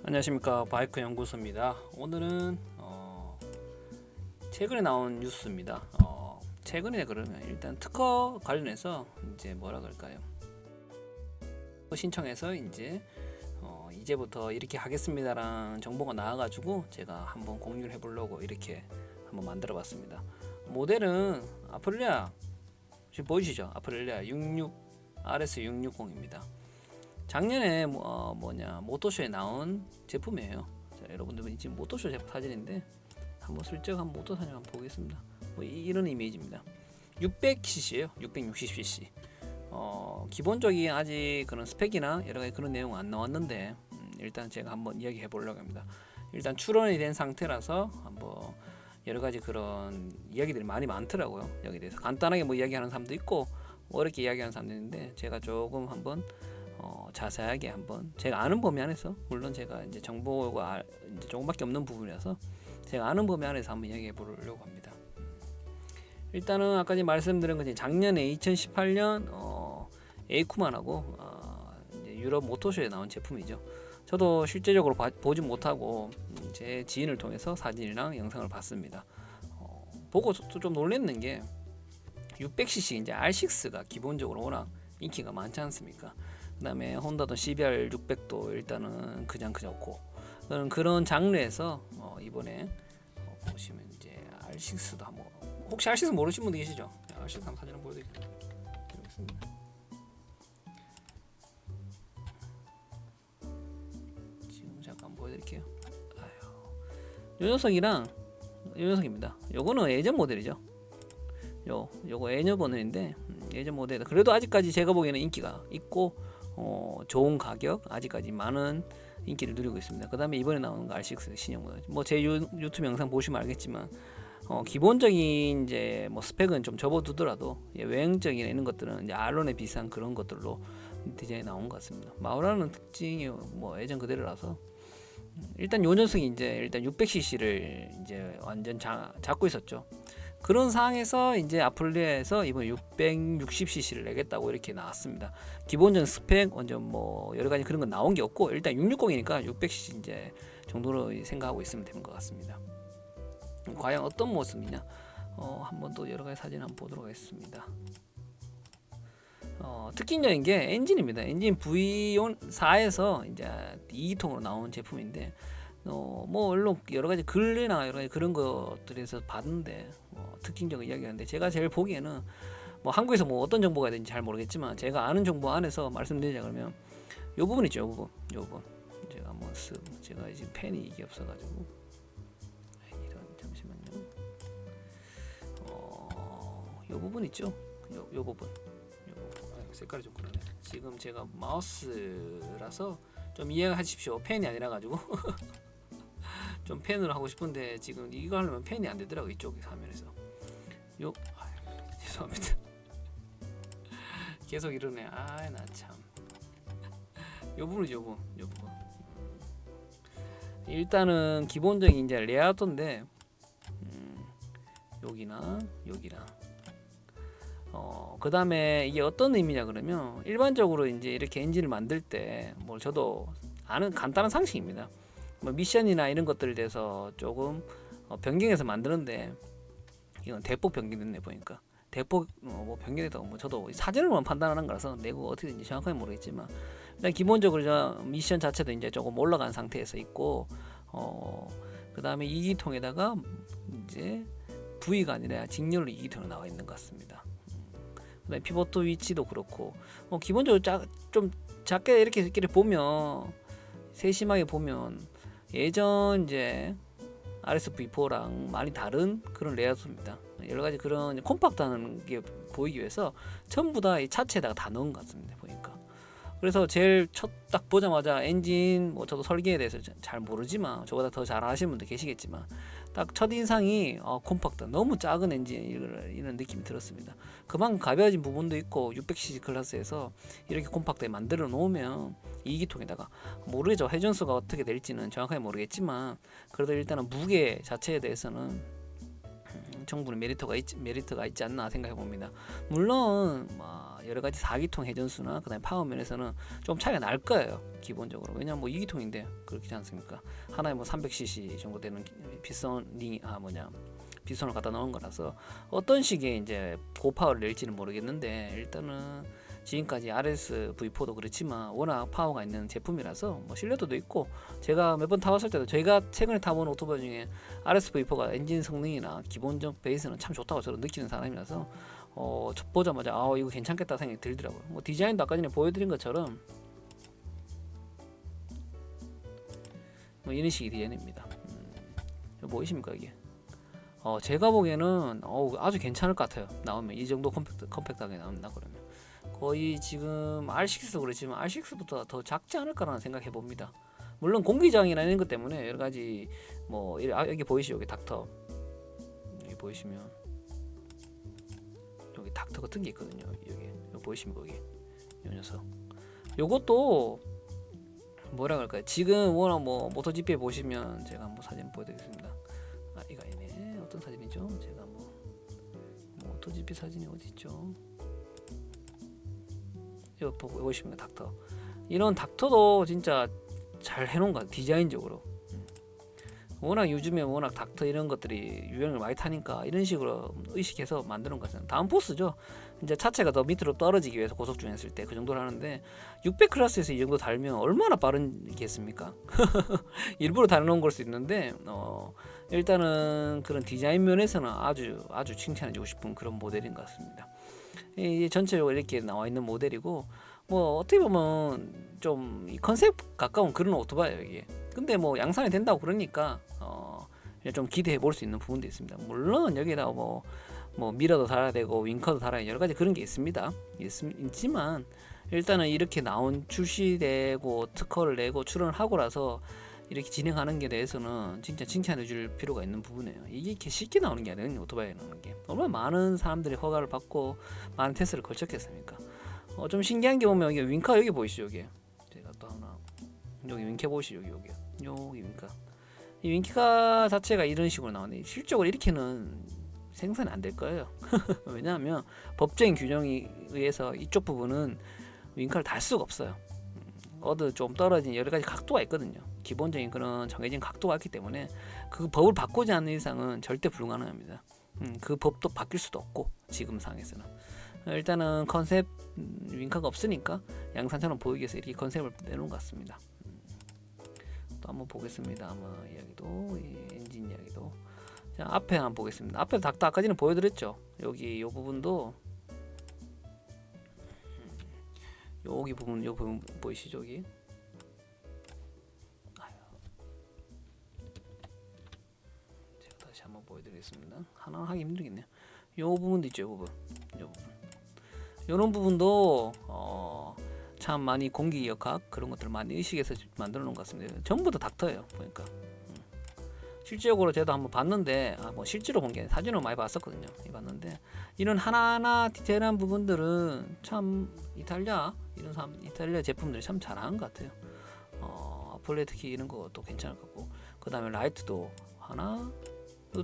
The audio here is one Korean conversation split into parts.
안녕하십니까, 바이크 연구소입니다. 오늘은 최근에 나온 뉴스입니다. 최근에 그러면 일단 특허 관련해서 이제 뭐라 그럴까요? 신청해서 이제부터 이렇게 하겠습니다라는 정보가 나와가지고 제가 한번 공유를 해보려고 이렇게 한번 만들어봤습니다. 모델은 아프릴리아, 지금 보이시죠? 아프릴리아 66 RS660입니다. 작년에 모토쇼에 나온 제품이에요. 자, 여러분들 지금 모토쇼 제품 사진인데 한번 슬쩍 한번 모토 사진 한번 보겠습니다. 이런 이미지입니다. 600cc예요. 660cc. 기본적인 아직 그런 스펙이나 여러 가지 그런 내용은 안 나왔는데 일단 제가 한번 이야기해 보려고 합니다. 일단 출원이 된 상태라서 한번 여러 가지 그런 이야기들이 많이 많더라고요. 여기 대해서 간단하게 이야기하는 사람도 있고 어렵게 이야기하는 사람도 있는데 제가 조금 한번 자세하게 한번 제가 아는 범위 안에서, 물론 제가 이제 정보가 이제 조금밖에 없는 부분이라서 제가 아는 범위 안에서 한번 이야기해 보려고 합니다. 일단은 아까 말씀드린 것이 작년에 2018년 에이쿠만하고 이제 유럽 모토쇼에 나온 제품이죠. 저도 실제적으로 보지 못하고 제 지인을 통해서 사진이랑 영상을 봤습니다. 보고 좀 놀랐는 게 600cc 이제 R6가 기본적으로 워낙 인기가 많지 않습니까? 그 다음에 혼다도 CBR 600도 일단은 그냥 좋고 그런 장르에서 이번에 보시면 이제 R6도 한번, 혹시 R6 모르시는 분들 계시죠? R6 한번 사진 한번 보여드리겠습니다. 지금 잠깐 보여드릴게요. 요 녀석이랑 요 녀석입니다. 요거는 예전 모델이죠. 요거 예전 모델인데 예전 모델, 그래도 아직까지 제가 보기에는 인기가 있고 좋은 가격, 아직까지 많은 인기를 누리고 있습니다. 그 다음에 이번에 나오는 거 R6 신형 모델, 제 유튜브 영상 보시면 알겠지만 기본적인 이제 스펙은 좀 접어두더라도 외형적인 이런 것들은 이제 알론에 비슷한 그런 것들로 디자인이 나온 것 같습니다. 마우라는 특징이 예전 그대로라서 일단 요 녀석이 이제 일단 600cc를 이제 완전 잡고 있었죠. 그런 상황에서 이제 아프릴리아에서 이번 660cc를 내겠다고 이렇게 나왔습니다. 기본적인 스펙 완전 여러 가지 그런 건 나온 게 없고 일단 660이니까 600cc 이제 정도로 생각하고 있으면 되는 것 같습니다. 과연 어떤 모습이냐? 한번 또 여러 가지 사진 한번 보도록 하겠습니다. 특징적인 게 엔진입니다. 엔진 V4에서 이제 2기통으로 나온 제품인데 물론 여러 가지 글이나 여러 가지 그런 것들에서 봤는데 특징적인 이야기하는데 제가 제일 보기에는 한국에서 어떤 정보가 되는지 잘 모르겠지만 제가 아는 정보 안에서 말씀드리자 그러면 요 부분 있죠. 요 부분 제가 한번 제가 지금 펜이 이게 없어가지고 잠시만요. 요 부분 있죠. 요 부분 색깔이 좀 그러네. 지금 제가 마우스라서 좀 이해하십시오. 펜이 아니라 가지고 좀 펜으로 하고 싶은데 지금 이거 하려면 펜이 안 되더라고. 이쪽 화면에서 죄송합니다. 계속 이러네. 나 참. 요 부분이죠. 요 부분. 일단은 기본적인 이제 레이아웃인데 여기랑 그 다음에 이게 어떤 의미냐 그러면 일반적으로 이제 이렇게 엔진을 만들 때 저도 아는 간단한 상식입니다. 미션이나 이런 것들에 대해서 조금 변경해서 만드는데 이건 대폭 변경됐네 보니까. 대폭 변경됐다고 저도 사진으로만 판단하는 거라서 내고 어떻게든지 정확하게 모르겠지만 일단 기본적으로 미션 자체도 이제 조금 올라간 상태에서 있고 그 다음에 2기통에다가 이제 V가 아니라 직렬로 2기통으로 나와 있는 것 같습니다. 그다음에 피보트 위치도 그렇고 기본적으로 좀 작게 이렇게 보면 세심하게 보면 예전 이제 RS-V4랑 많이 다른 그런 레이아웃입니다. 여러 가지 그런 콤팍트한 게 보이기 위해서 전부 다 이 차체에다가 다 넣은 것 같습니다. 보니까. 그래서 제일 딱 보자마자 엔진 저도 설계에 대해서 잘 모르지만 저보다 더 잘 아시는 분도 계시겠지만 딱 첫인상이 콤팍트, 너무 작은 엔진 이런 느낌이 들었습니다. 그만큼 가벼워진 부분도 있고 600cc 클래스에서 이렇게 콤팍트에 만들어 놓으면 2기통에다가 모르죠. 회전수가 어떻게 될지는 정확하게 모르겠지만 그래도 일단은 무게 자체에 대해서는 충분히 메리트가 있지 않나 생각해 봅니다. 물론 여러 가지 4기통 회전수나 그다음에 파워 면에서는 좀 차이가 날 거예요. 기본적으로. 왜냐면 뭐 2기통인데 그렇지 않습니까? 하나에 뭐 300cc 정도 되는 비선을 갖다 넣은 거라서 어떤 식의 이제 고파워를 낼지는 모르겠는데, 일단은 지금까지 RS V4도 그렇지만 워낙 파워가 있는 제품이라서 뭐 신뢰도도 있고, 제가 몇 번 타봤을 때도 제가 최근에 타본 오토바이 중에 RS V4가 엔진 성능이나 기본적 베이스는 참 좋다고 저는 느끼는 사람이라서 보자마자 이거 괜찮겠다 생각이 들더라고요. 뭐 디자인도 아까 전에 보여드린 것처럼 뭐 이런 식의 디자인입니다. 보이십니까 이게? 제가 보기에는 아주 괜찮을 것 같아요. 나오면 이 정도 컴팩트하게 나온다 그러면 거의 지금 R6도 그렇지만 R6보다 더 작지 않을까라는 생각해 봅니다. 물론 공기저항이나 이런 것 때문에 여러 가지 뭐 여기 보이시죠? 여기 닥터, 여기 보이시면 여기 닥터 같은 게 있거든요. 여기 보이시면 거기 이 녀석, 요것도 뭐라 그럴까요? 지금 워낙 뭐 모토GP에 보시면 제가 한번 사진 보여드리겠습니다. 이거 아니네. 어떤 사진이죠? 제가 모토GP 사진이 어디 있죠? 이거 보시면 닥터, 이런 닥터도 진짜 잘 해놓은 것 같아요. 디자인적으로 워낙 요즘에 워낙 닥터 이런 것들이 유행을 많이 타니까 이런 식으로 의식해서 만드는 것 같아요. 다음 포스죠. 이제 차체가 더 밑으로 떨어지기 위해서 고속 주행했을 때 그 정도로 하는데, 600 클래스에서 이 정도 달면 얼마나 빠른겠습니까? 일부러 달아놓은 걸 수 있는데 일단은 그런 디자인 면에서는 아주 칭찬해주고 싶은 그런 모델인 것 같습니다. 이게 전체적으로 이렇게 나와 있는 모델이고, 뭐 어떻게 보면 좀 컨셉 가까운 그런 오토바이예요 이게. 근데 뭐 양산이 된다고 그러니까 좀 기대해 볼 수 있는 부분도 있습니다. 물론 여기다 뭐 미러도 달아야 되고 윙커도 달아야 여러 가지 그런 게 있지만 일단은 이렇게 출시되고 특허를 내고 출원을 하고라서 이렇게 진행하는 게 대해서는 진짜 칭찬해 줄 필요가 있는 부분이에요. 이게 이렇게 쉽게 나오는 게 아니거든요. 오토바이에 나오는 게 얼마나 많은 사람들이 허가를 받고 많은 테스트를 걸쳤겠습니까? 좀 신기한 게 보면 여기 윙카 여기 보이시죠? 여기 제가 또 하나 여기 윙카 보이시죠? 여기 윙카, 이 윙카 자체가 이런 식으로 나오는데 실적으로 이렇게는 생산이 안 될 거예요. 왜냐하면 법적인 규정에 의해서 이쪽 부분은 윙카를 달 수가 없어요. 좀 떨어진 여러 가지 각도가 있거든요. 기본적인 그런 정해진 각도가 있기 때문에 그 법을 바꾸지 않는 이상은 절대 불가능합니다. 그 법도 바뀔 수도 없고 지금 상황에서는 일단은 컨셉 윙카가 없으니까 양산처럼 보이기 위해서 이렇게 컨셉을 내놓은 것 같습니다. 또 한번 보겠습니다. 이야기도 엔진 이야기도. 자, 앞에 한번 보겠습니다. 앞에 닥터 아까 전에 보여드렸죠. 여기 요 부분도 요 부분 보이시죠? 여기 제가 다시 한번 보여드리겠습니다. 하나 하기 힘들겠네요. 요 부분도 있죠. 요 부분 요런 부분도 참 많이 공기 역학 그런 것들을 많이 의식해서 만들어 놓은 것 같습니다. 전부 다 닥터예요. 보니까 실질적으로 저도 한번 봤는데 실제로 본 게 사진으로 많이 봤었거든요. 봤는데 이런 하나하나 디테일한 부분들은 참 이탈리아 제품들이 참 잘하는 것 같아요. 아폴레 특히 이런 것도 괜찮을 것 같고, 그 다음에 라이트도 하나,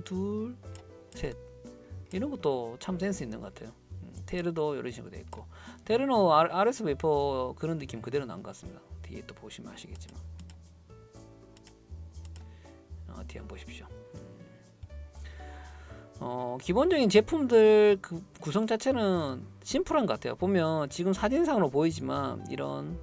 둘, 셋 이런 것도 참 센스 있는 것 같아요. 테르도 이런 식으로 돼 있고, 테르는 RS V4 그런 느낌 그대로 나온 것 같습니다. 뒤에 또 보시면 아시겠지만 뒤에 한번 보십시오. 기본적인 제품들 그 구성 자체는 심플한 것 같아요. 보면 지금 사진상으로 보이지만 이런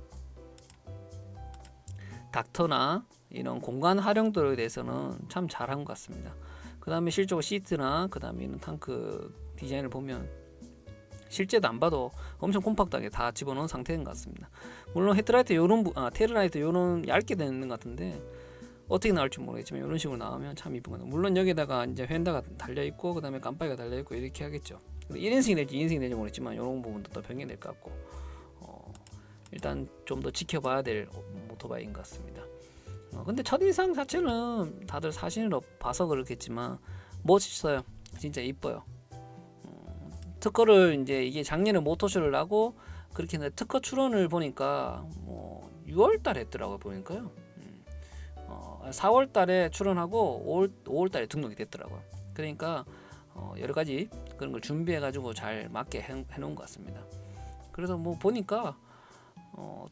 닥터나 이런 공간 활용도에 대해서는 참 잘한 것 같습니다. 그 다음에 실제로 시트나 그 다음에 이런 탱크 디자인을 보면 실제도 안 봐도 엄청 콤팍트하게 다 집어넣은 상태인 것 같습니다. 물론 헤드라이트 테일라이트 요런 얇게 되는 것 같은데 어떻게 나올지 모르겠지만 이런 식으로 나오면 참 이쁜 거예요. 물론 여기다가 이제 휀다가 달려 있고 그 다음에 깜빡이가 달려 있고 이렇게 하겠죠. 1인승이 될지 2인승이 될지 모르겠지만 이런 부분도 또 변경이 될 것 같고 일단 좀 더 지켜봐야 될 오토바이인 것 같습니다. 근데 첫인상 자체는 다들 사진으로 봐서 그렇겠지만 멋있어요. 진짜 이뻐요. 특허를 이제 이게 작년에 모토쇼를 하고 그렇게 했는데 특허 출원을 보니까 6월달에 했더라고요. 보니까요. 4월달에 출원하고 5월달에 등록이 됐더라고요. 그러니까 여러 가지 그런 걸 준비해 가지고 잘 맞게 해놓은 것 같습니다. 그래서 뭐 보니까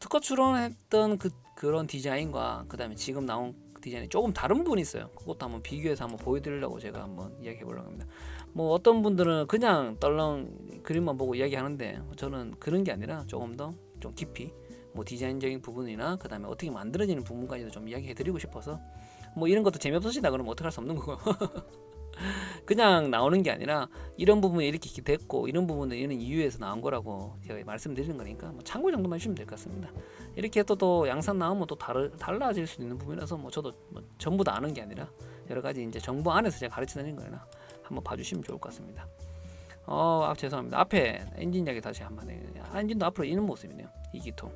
특허 출원했던 그런 디자인과 그 다음에 지금 나온 디자인이 조금 다른 부분이 있어요. 그것도 한번 비교해서 한번 보여드리려고 제가 한번 이야기해 보려고 합니다. 뭐 어떤 분들은 그냥 떨렁 그림만 보고 이야기하는데 저는 그런 게 아니라 조금 더 좀 깊이 뭐 디자인적인 부분이나 그 다음에 어떻게 만들어지는 부분까지도 좀 이야기해 드리고 싶어서 뭐 이런 것도 재미없으시다 그러면 어떡할 수 없는 거고 그냥 나오는 게 아니라 이런 부분이 이렇게 됐고 이런 부분은 이런 이유에서 나온 거라고 제가 말씀드리는 거니까 뭐 참고 정도만 해주시면 될 것 같습니다. 이렇게 또 양산 나오면 또 달라질 수 있는 부분이라서 뭐 저도 뭐 전부 다 아는 게 아니라 여러 가지 이제 정보 안에서 제가 가르쳐 드리는 거나 한번 봐주시면 좋을 것 같습니다. 죄송합니다. 앞에 엔진 이야기 다시 한번 해요. 엔진도 앞으로 이는 모습이네요. 이기통.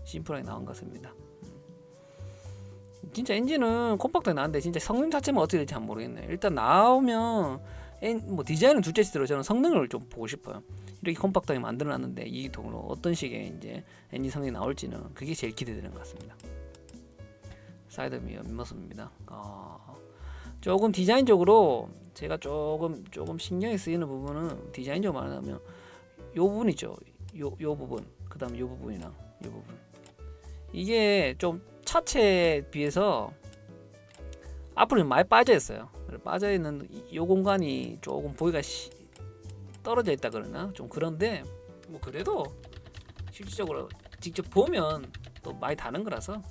심플하게 나온 것 같습니다. 진짜 엔진은 콤팍트하게 나왔는데 진짜 성능 자체만 어떻게 될지 잘 모르겠네요. 일단 나오면 뭐 디자인은 둘째치더라도 저는 성능을 좀 보고 싶어요. 이렇게 콤팍트하게 만들어놨는데 이기통으로 어떤 식의 이제 엔진 성능이 나올지는 그게 제일 기대되는 것 같습니다. 사이드 미러 모습입니다. 조금 디자인적으로 제가 조금 신경이 쓰이는 부분은 디자인적으로 말하면 요 부분 있죠. 요 부분, 그 다음에 요 부분이나 요 부분. 이게 좀 차체에 비해서 앞으로 많이 빠져 있어요. 빠져 있는 요 공간이 조금 보기가 떨어져 있다 그러나 좀 그런데 뭐 그래도 실질적으로 직접 보면 또 많이 다른 거라서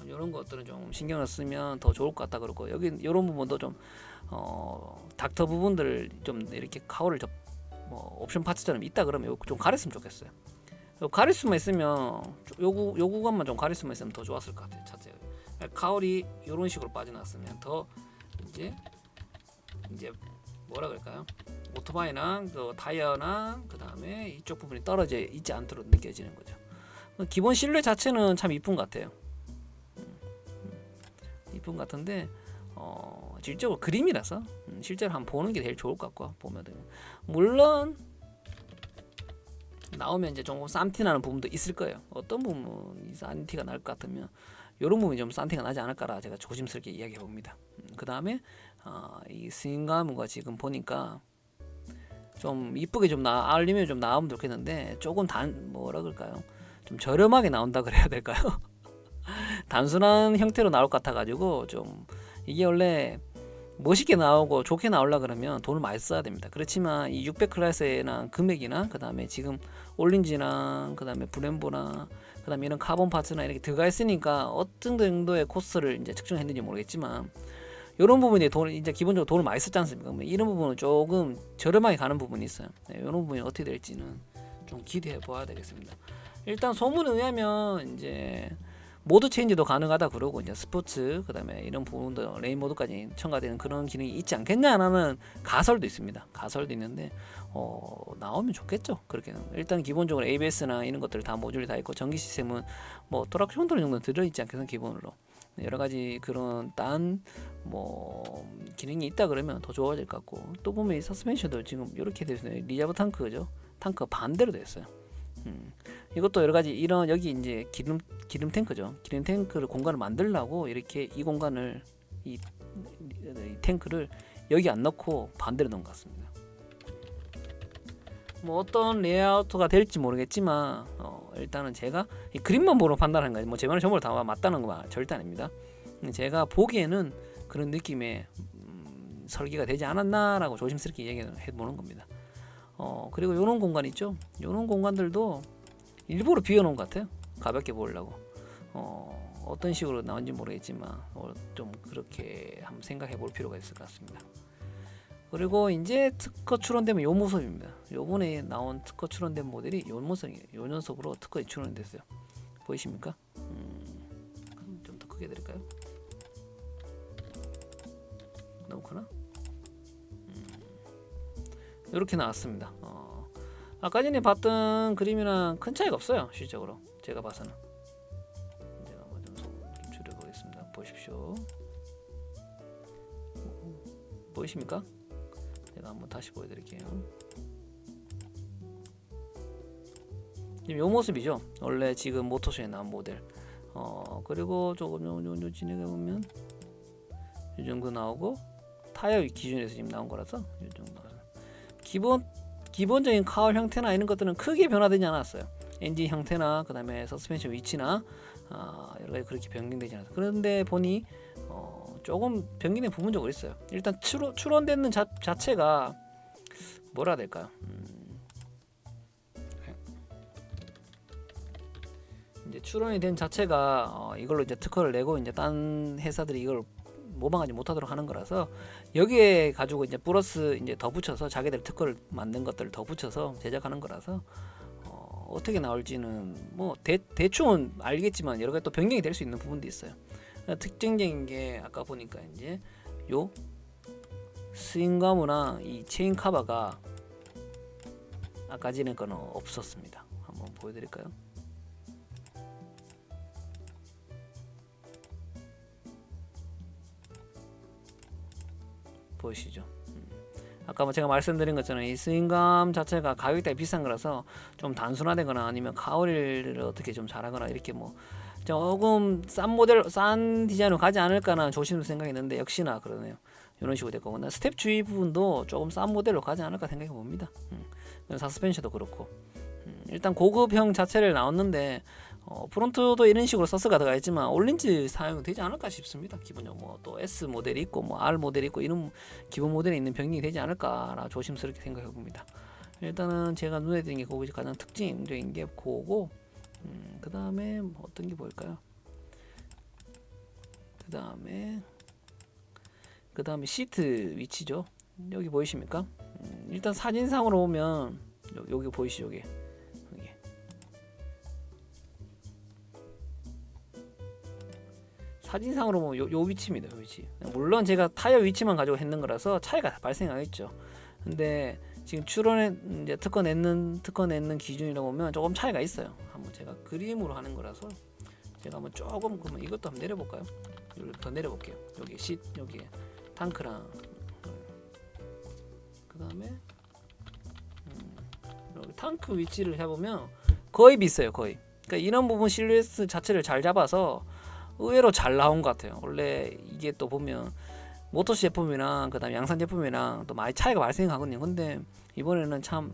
이런 것들은 좀 신경을 쓰면 더 좋을 것 같다 그러고 여기 이런 부분도 좀 닥터 부분들 좀 이렇게 카울을 뭐 옵션 파츠처럼 있다 그러면 좀 가렸으면 좋겠어요. 가릴 수만 있으면 요 구간만 좀 가릴 수만 있으면 더 좋았을 것 같아요. 차체 카울이 이런 식으로 빠져나왔으면 더 이제 뭐라 그럴까요? 오토바이나 그 타이어나 그 다음에 이쪽 부분이 떨어져 있지 않도록 느껴지는 거죠. 기본 실루엣 자체는 참 이쁜 것 같아요. 이쁜 것 같은데 실제로 그림이라서 실제로 한번 보는 게 제일 좋을 것 같고 보면 물론 나오면 이제 조금 쌈티 나는 부분도 있을 거예요. 어떤 부분이 쌈티가 날 것 같으면 이런 부분이 좀 쌈티가 나지 않을까라 제가 조심스럽게 이야기해 봅니다. 그 다음에 이 스윙감과 지금 보니까 좀 이쁘게 좀 알리면 좀 나오면 좋겠는데 조금 뭐라 그럴까요? 좀 저렴하게 나온다 그래야 될까요? 단순한 형태로 나올 것 같아가지고 좀 이게 원래 멋있게 나오고 좋게 나오려 그러면 돈을 많이 써야 됩니다. 그렇지만 이 600 클래스나 금액이나 그 다음에 지금 올린지나 그 다음에 브렘보나 그 다음에 이런 카본 파츠나 이렇게 들어가 있으니까 어떤 정도의 코스를 이제 측정했는지 모르겠지만 이런 부분에 이제 기본적으로 돈을 많이 썼지 않습니까? 이런 부분은 조금 저렴하게 가는 부분이 있어요. 이런 부분이 어떻게 될지는 좀 기대해 봐야 되겠습니다. 일단 소문에 의하면 이제 모드 체인지도 가능하다 그러고 이제 스포츠 그다음에 이런 부분도 레인 모드까지 첨가되는 그런 기능이 있지 않겠냐라는 가설도 있습니다. 가설도 있는데 나오면 좋겠죠. 그렇게는 일단 기본적으로 ABS나 이런 것들 다 모듈이 다 있고 전기 시스템은 뭐 트랙션 컨트롤 정도 들어있지 않겠습니까? 기본으로 여러 가지 그런 뭐 기능이 있다 그러면 더 좋아질 것 같고 또 보면 이 서스펜션도 지금 이렇게 되어 있어요. 리자브 탕크죠. 탕크 반대로 되어 있어요. 이것도 여러 가지 이런 여기 이제 기름 탱크죠. 기름 탱크를 공간을 만들려고 이렇게 이 공간을 이 탱크를 여기 안 넣고 반대로 넣은 것 같습니다. 뭐 어떤 레이아웃가 될지 모르겠지만 일단은 제가 이 그림만 보러 판단하는 거예요. 뭐 제 말은 전부 다 맞다는 거 절대 아닙니다. 제가 보기에는 그런 느낌의 설계가 되지 않았나라고 조심스럽게 얘기해 보는 겁니다. 그리고 요런 공간 있죠. 요런 공간들도 일부러 비워놓은 것 같아요. 가볍게 보려고. 어떤 식으로 나온지 모르겠지만 좀 그렇게 한번 생각해 볼 필요가 있을 것 같습니다. 그리고 이제 특허 출원되면 요 모습입니다. 요번에 나온 특허 출원된 모델이 요 모습이에요. 요 녀석으로 특허에 출원이 됐어요. 보이십니까? 좀 더 크게 드릴까요? 너무 크나? 이렇게 나왔습니다. 아까 전에 봤던 그림이랑 큰 차이가 없어요. 실적으로 제가 봐서는. 제가 한번 좀 줄여보겠습니다. 보십시오. 보이십니까? 제가 한번 다시 보여드릴게요. 지금 요 모습이죠. 원래 지금 모터쇼에 나온 모델. 그리고 조금 진행해 보면 이 정도 나오고 타이어 기준에서 지금 나온 거라서 이 정도. 기본적인 카울 형태나 이런 것들은 크게 변화되지 않았어요. 엔진 형태나 그다음에 서스펜션 위치나 여러 가지 그렇게 변경되지 않았어요. 그런데 보니 조금 변경된 부분적으로 있어요. 일단 출원되는 자체가 뭐라 해야 될까요? 이제 출원이 된 자체가 이걸로 이제 특허를 내고 이제 딴 회사들이 이걸 모방하지 못하도록 하는 거라서 여기에 가지고 이제 플러스 이제 더 붙여서 자기들 특허를 만든 것들을 더 붙여서 제작하는 거라서 어떻게 나올지는 뭐 대충은 알겠지만 여러 가지 또 변경이 될 수 있는 부분도 있어요. 특징적인 게 아까 보니까 이제 요 스윙가무나 이 체인 카바가 아까 전에 거는 없었습니다. 한번 보여드릴까요? 보이시죠? 아까 제가 말씀드린 것처럼 이 스윙감 자체가 가격대가 비싼 거라서 좀 단순화되거나 아니면 카우리를 어떻게 좀 잘하거나 이렇게 뭐 조금 싼 디자인으로 가지 않을까나 조심스러운 생각이 있는데 역시나 그러네요. 이런 식으로 될 거고 스텝 주위 부분도 조금 싼 모델로 가지 않을까 생각해 봅니다. 사스펜션도 그렇고 일단 고급형 자체를 나왔는데 프론트도 이런 식으로 서스가 들어가 있지만 올린지 사용되지 않을까 싶습니다. 기본적으로 뭐 또 S 모델이 있고 뭐 R 모델이 있고 이런 기본 모델에 있는 변경이 되지 않을까라 조심스럽게 생각해 봅니다. 일단은 제가 눈에 띄는 게 그거 가장 특징적인 게 그거고 그 다음에 뭐 어떤 게 보일까요? 그 다음에 시트 위치죠. 여기 보이십니까? 일단 사진상으로 보면 여기 보이시죠? 여기 사진상으로 보면 요 위치입니다. 요 위치. 물론 제가 타이어 위치만 가지고 했는 거라서 차이가 발생하겠죠. 근데 지금 이제 특허 냈는 기준이라고 보면 조금 차이가 있어요. 한번 제가 그림으로 하는 거라서 제가 한번 조금 그러면 이것도 한번 내려볼까요? 더 내려볼게요. 여기 여기 탱크랑 그 다음에 여기 탱크 위치를 해보면 거의 비슷해요. 거의. 그러니까 이런 부분 실루엣 자체를 잘 잡아서 의외로 잘 나온 것 같아요. 원래 이게 또 보면 모터스 제품이랑 그다음에 양산 제품이랑 또 많이 차이가 발생하거든요. 근데 이번에는 참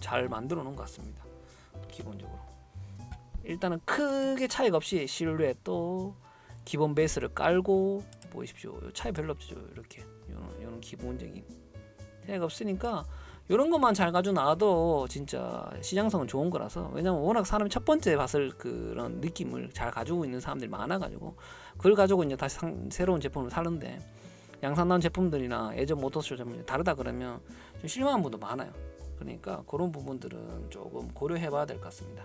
잘 만들어 놓은 것 같습니다. 기본적으로 일단은 크게 차이가 없이 실루엣 또 기본 베이스를 깔고 보이십시오. 차이 별로 없죠. 이렇게 이런 기본적인 차이가 없으니까 이런 것만 잘 가지고 나와도 진짜 시장성은 좋은 거라서 왜냐면 워낙 사람이 첫 번째 봤을 그런 느낌을 잘 가지고 있는 사람들이 많아가지고 그걸 가지고 이제 다시 새로운 제품을 사는데 양산 나온 제품들이나 예전 모터스 제품이 다르다 그러면 좀 실망한 분도 많아요. 그러니까 그런 부분들은 조금 고려해봐야 될 것 같습니다.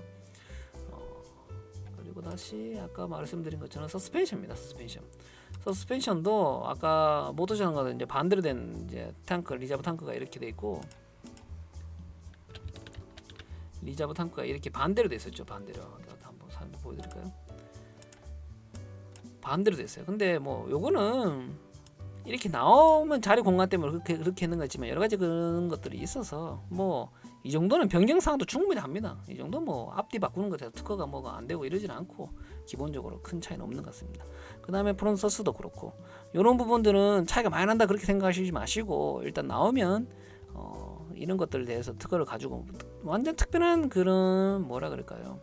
그리고 다시 아까 말씀드린 것처럼 서스펜션입니다. 서스펜션도 아까 모터스랑과 이제 반대로 된 이제 탱크 리자브 탱크가 이렇게 돼 있고. 리자브 탱크가 이렇게 반대로 됐었죠. 반대로 한번 보여드릴까요? 반대로 됐어요. 근데 뭐 요거는 이렇게 나오면 자리 공간 때문에 그렇게 했는 거지만 여러 가지 그런 것들이 있어서 뭐 이 정도는 변경 사항도 충분히 합니다. 이 정도 뭐 앞뒤 바꾸는 것에 특허가 뭐가 안 되고 이러진 않고 기본적으로 큰 차이는 없는 것 같습니다. 그 다음에 프론트 서스도 그렇고 이런 부분들은 차이가 많이 난다 그렇게 생각하시지 마시고 일단 나오면 이런 것들에 대해서 특허를 가지고 완전 특별한 그런 뭐라 그럴까요?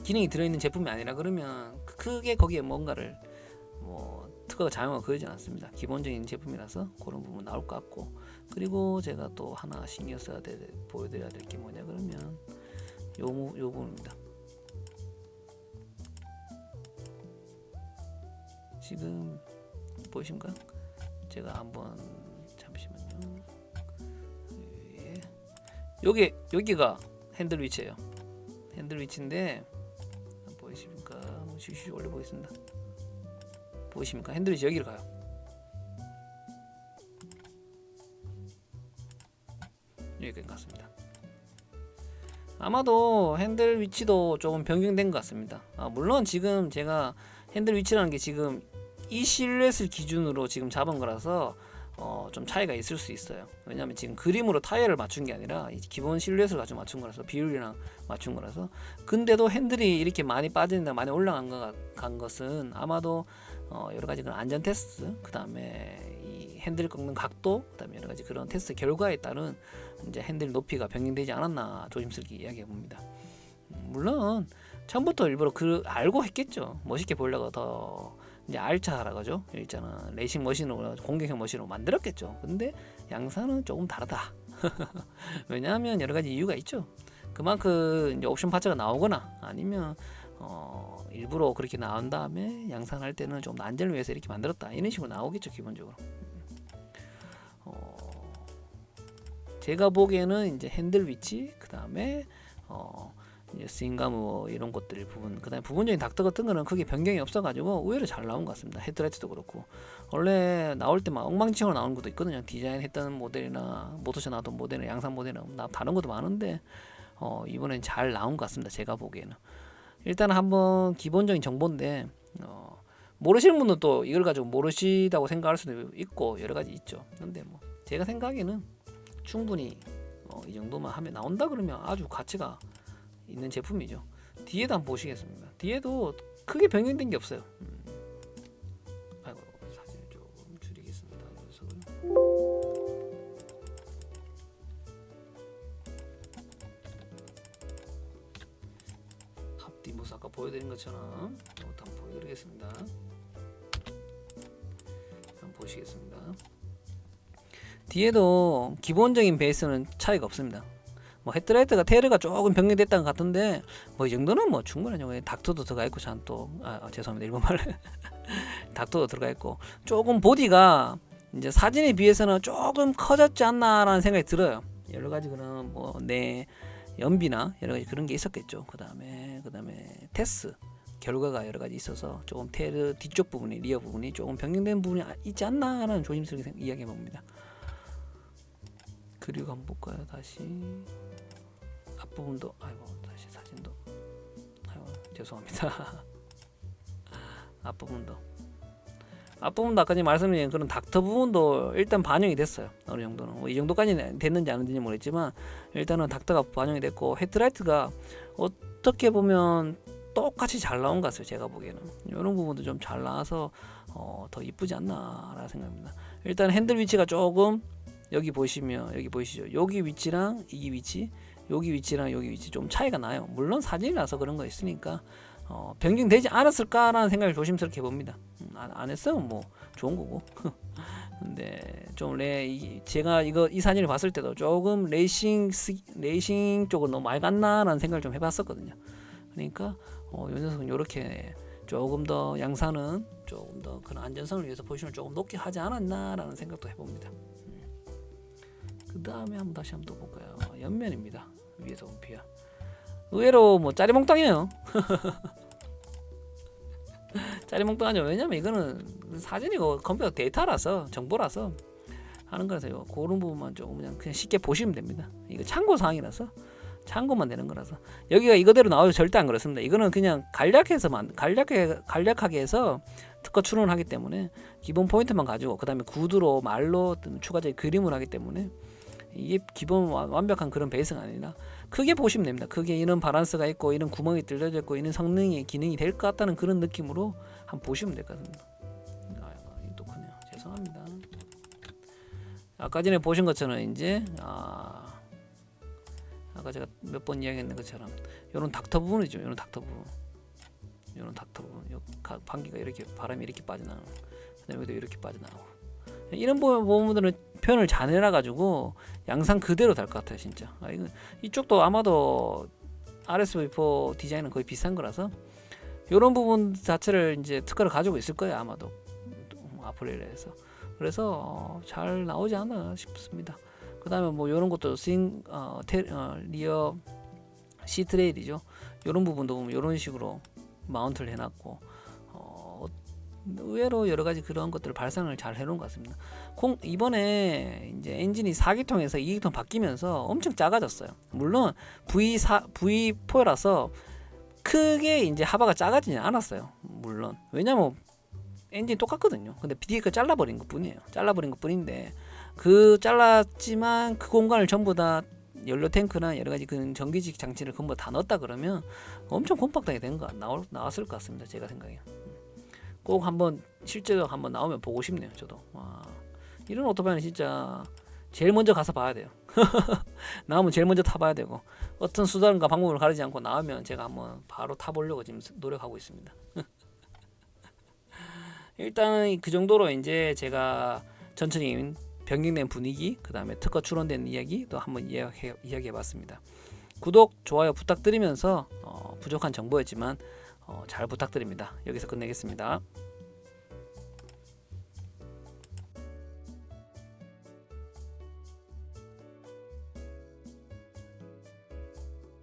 기능이 들어있는 제품이 아니라 그러면 크게 거기에 뭔가를 뭐 특허가 작용하고 그러진 않습니다. 기본적인 제품이라서 그런 부분 나올 것 같고 그리고 제가 또 하나 신경 써야 보여드려야 될 게 뭐냐 그러면 요 부분입니다. 지금 보이십니까? 제가 한번 잠시만요. 여기가 핸들 위치예요. 핸들 위치인데 보이십니까? 슉슉 올려보겠습니다. 보이십니까? 핸들 위치 여기로 가요. 여기까지 갔습니다. 아마도 핸들 위치도 조금 변경된 것 같습니다. 물론 지금 제가 핸들 위치라는 게 지금 이 실루엣을 기준으로 지금 잡은 거라서 좀 차이가 있을 수 있어요. 왜냐하면 지금 그림으로 타이어를 맞춘 게 아니라 기본 실루엣을 가지고 맞춘 거라서 비율이랑 맞춘 거라서 근데도 핸들이 이렇게 많이 빠진다 많이 올라간 것은 아마도 여러 가지 그런 안전 테스트, 그 다음에 이 핸들 꺾는 각도, 그 다음에 여러 가지 그런 테스트 결과에 따른 이제 핸들 높이가 변경되지 않았나 조심스럽게 이야기해 봅니다. 물론 처음부터 일부러 알고 했겠죠. 멋있게 보이려고 더 이제 알차라고 하죠. 일단은 레이싱 머신으로 공격형 머신으로 만들었겠죠. 근데 양산은 조금 다르다. 왜냐하면 여러 가지 이유가 있죠. 그만큼 이제 옵션 파츠가 나오거나 아니면 일부러 그렇게 나온 다음에 양산할 때는 좀 안전을 위해서 이렇게 만들었다 이런 식으로 나오겠죠. 기본적으로 제가 보기에는 이제 핸들 위치, 그 다음에 이제 스윙감 뭐 이런 것들 부분, 그 다음에 부분적인 닥터 같은 거는 크게 변경이 없어가지고 의외로 잘 나온 것 같습니다. 헤드라이트도 그렇고 원래 나올 때 막 엉망진창으로 나오는 것도 있거든요. 디자인했던 모델이나 모터쇼 나왔던 모델이나 양산 모델이나 다른 것도 많은데 이번엔 잘 나온 것 같습니다. 제가 보기에는 일단 한번 기본적인 정보인데 모르시는 분은 또 이걸 가지고 모르시다고 생각할 수도 있고 여러 가지 있죠. 근데 뭐 제가 생각에는 충분히 이 정도만 하면 나온다 그러면 아주 가치가 있는 제품이죠. 뒤에도 한번 보시겠습니다. 뒤에도 크게 변경된 게 없어요. 아이고 사진 조금 줄이겠습니다. 앞뒤 모습 아까 보여드린 것처럼 이것도 한번 보여드리겠습니다. 한번 보시겠습니다. 뒤에도 기본적인 베이스는 차이가 없습니다. 뭐 헤드라이트가 테일가 조금 변경됐다는 것 같은데 뭐 이 정도는 뭐 충분하죠. 닥터도 들어가 있고 잔또 죄송합니다 일본 말 닥터도 들어가 있고 조금 보디가 이제 사진에 비해서는 조금 커졌지 않나라는 생각이 들어요. 여러 가지 그런 뭐 내 연비나 여러 가지 그런 게 있었겠죠. 그다음에 테스트 결과가 여러 가지 있어서 조금 테일 뒤쪽 부분이 리어 부분이 조금 변경된 부분이 있지 않나라는 조심스럽게 이야기해 봅니다. 그리고 한번 볼까요? 다시 앞부분도 다시 사진도 죄송합니다. 앞부분도 아까 전에 말씀드린 그런 닥터 부분도 일단 반영이 됐어요. 어느 정도는 뭐 이 정도까지 됐는지 안 됐는지 모르겠지만 일단은 닥터가 반영이 됐고 헤드라이트가 어떻게 보면 똑같이 잘 나온 것 같아요. 제가 보기에는 이런 부분도 좀 잘 나와서 더 이쁘지 않나라는 생각입니다. 일단 핸들 위치가 조금 여기 보이시죠? 여기 위치랑 이 위치, 여기 위치랑 여기 위치 좀 차이가 나요. 물론 사진이라서 그런 거 있으니까 변경되지 않았을까라는 생각을 조심스럽게 봅니다. 안 했으면 뭐 좋은 거고. 근데 좀 제가 이 사진을 봤을 때도 조금 레이싱 쪽으로 너무 많이 갔나라는 생각을 좀 해봤었거든요. 그러니까 이 녀석은 이렇게 조금 더 양산은 조금 더 그런 안전성을 위해서 포지션을 조금 높게 하지 않았나라는 생각도 해봅니다. 그 다음에 다시 한번 또 볼까요? 옆면입니다. 위에서 본 비야. 의외로 뭐 짜리몽땅이에요. 짜리몽땅하죠. 왜냐면 이거는 사진이고 컴퓨터 데이터라서 정보라서 하는 거라서요. 그런 부분만 조금 그냥 쉽게 보시면 됩니다. 이거 참고 사항이라서 참고만 되는 거라서 여기가 이거대로 나와도 절대 안 그렇습니다. 이거는 그냥 간략하게 해서 특허 출원을 하기 때문에 기본 포인트만 가지고 그 다음에 구두로 말로 추가적인 그림을 하기 때문에 이게 기본 완벽한 그런 베이스가 아니라 크게 보시면 됩니다. 크게 이런 바란스가 있고 이런 구멍이 뚫려져 있고 이런 성능이 기능이 될 것 같다는 그런 느낌으로 한번 보시면 될 것 같습니다. 또 크네요. 죄송합니다. 아까 전에 보신 것처럼 이제 아까 제가 몇 번 이야기했는 것처럼 이런 닥터 부분이죠. 이런 닥터 부분, 방귀가 이렇게 바람이 이렇게 빠져나가고 그다음에 여기도 이렇게 빠져나가고 이런 부분들은 표현을 잘 해놔가지고 양상 그대로 될 것 같아요. 진짜 이쪽도 아마도 RS-V4 디자인은 거의 비슷한 거라서 이런 부분 자체를 이제 특허를 가지고 있을 거예요. 아마도 아프릴에서. 그래서 잘 나오지 않나 싶습니다. 그 다음에 뭐 이런 것도 리어 시트레일이죠. 이런 부분도 보면 이런 식으로 마운트를 해놨고 의외로 여러 가지 그런 것들을 발상을 잘 해놓은 것 같습니다. 이번에 이제 엔진이 4기통에서 2기통 바뀌면서 엄청 작아졌어요. 물론 V4라서 크게 이제 하바가 작아지지 않았어요. 물론 왜냐면 엔진 똑같거든요. 근데 뒤에 잘라버린 것 뿐이에요. 잘라버린 것 뿐인데 잘랐지만 그 공간을 전부 다 연료 탱크나 여러 가지 그 전기직 장치를 전부 다 넣었다 그러면 엄청 콤팍하게 된 거 나왔을 것 같습니다. 제가 생각에. 꼭 한번 실제로 한번 나오면 보고 싶네요. 저도. 와, 이런 오토바이는 진짜 제일 먼저 가서 봐야 돼요. 나오면 제일 먼저 타봐야 되고, 어떤 수단과 방법을 가리지 않고 나오면 제가 한번 바로 타보려고 지금 노력하고 있습니다. 일단 그 정도로 이제 제가 전체적인 변경된 분위기, 그 다음에 특허 출원된 이야기도 한번 이야기해봤습니다. 구독, 좋아요 부탁드리면서 부족한 정보였지만 잘 부탁드립니다. 여기서 끝내겠습니다.